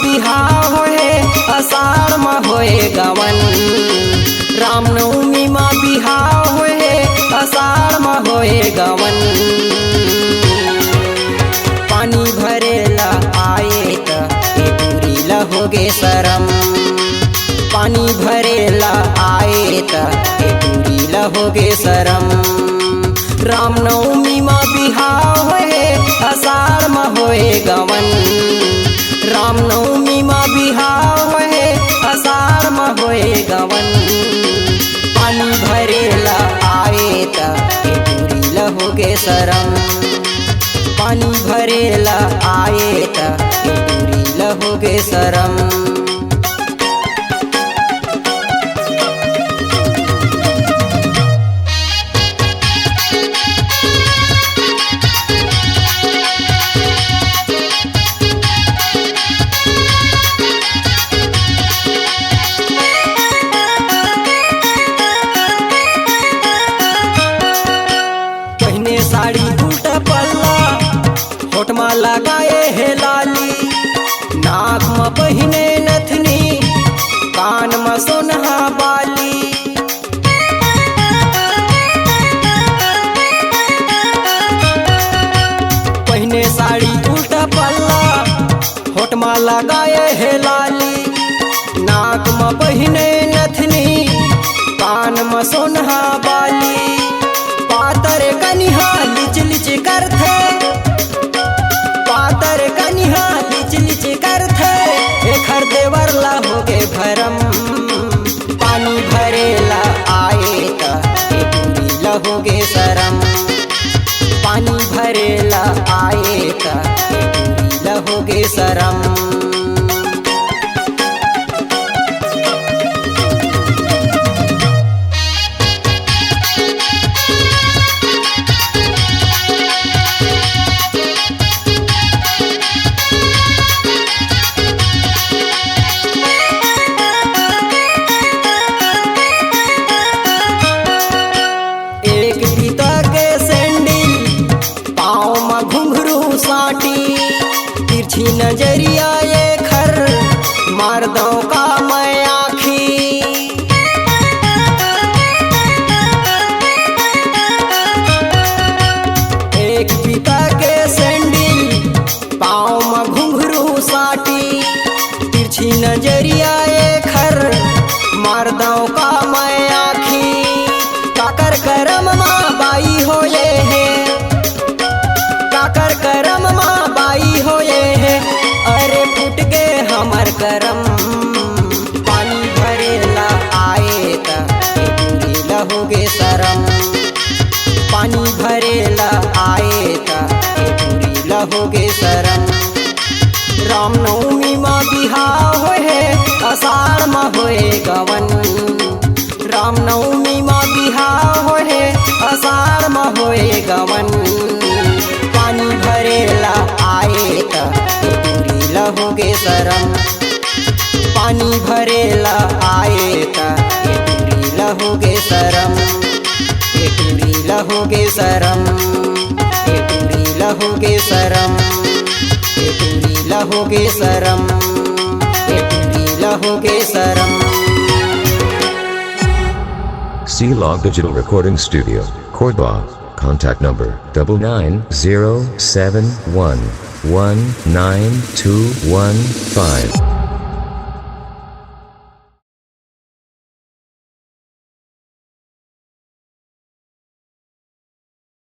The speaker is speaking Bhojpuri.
बिहाव होए आषाढ़ में होए गवन। रामनवमी में बिहाव होए आषाढ़ में होए गवन। पानी भरेला आए त ए पूरी लहोगे शरम। पानी भरेला आए त ए पूरी लहोगे शरम। रामनवमी में बिहाव होए आषाढ़ में होए गवन। रामनवमी में बिहाव होए आषाढ़ में होए गवन। पानी भरेला आए त ए पूरी लहोगे शरम। पानी भरेला आए त ए पूरी लहोगे शरम। साड़ी उल्टा पल्ला होठ में लगाए है लाली। नाक में पहिने नथनी कान में सोनहा बाली। पहिने साड़ी उल्टा पल्ला होठ में लगाए है लाली। नाक में पहिने नथनी कान में सोनहा बाली। पातर कनिहा लिच लिच करथे। पातर कनिहा लिच लिच करथे। एखर देवर ला होगे भरम। पानी भरेला आए त ए पूरी लहोगे शरम। पानी भरेला आए त ए पूरी लहोगे शरम। तिरछी नजरिया ये खर मर्दों का मैं आँखी। एक पिता के सैंडल पाँव में घुंघरू साटी। तिरछी नजरिया ये खर मर्दों का मैं आँखी। काकर करम माँ बाई हो ये है। काकर करम माँ बाई होए है। अरे फूट के हमर करम। पानी भरेला आए त ए पूरी लहोगे शरम। पानी भरेला आए त ए पूरी लहोगे शरम। रामनवमी में बिहाव होए आषाढ़ में होए गवन। रामनवमी में बिहाव होए आषाढ़ में होए गवन। पानी भरेला आए त ए पूरी लहोगे शरम। पानी भरेला आए त ए पूरी लहोगे शरम। ए पूरी लहोगे शरम। ए पूरी लहोगे शरम। ए पूरी लहोगे शरम। ए पूरी लहोगे शरम। C-Log Digital Recording Studio, Cordoba. Contact number 99071192115.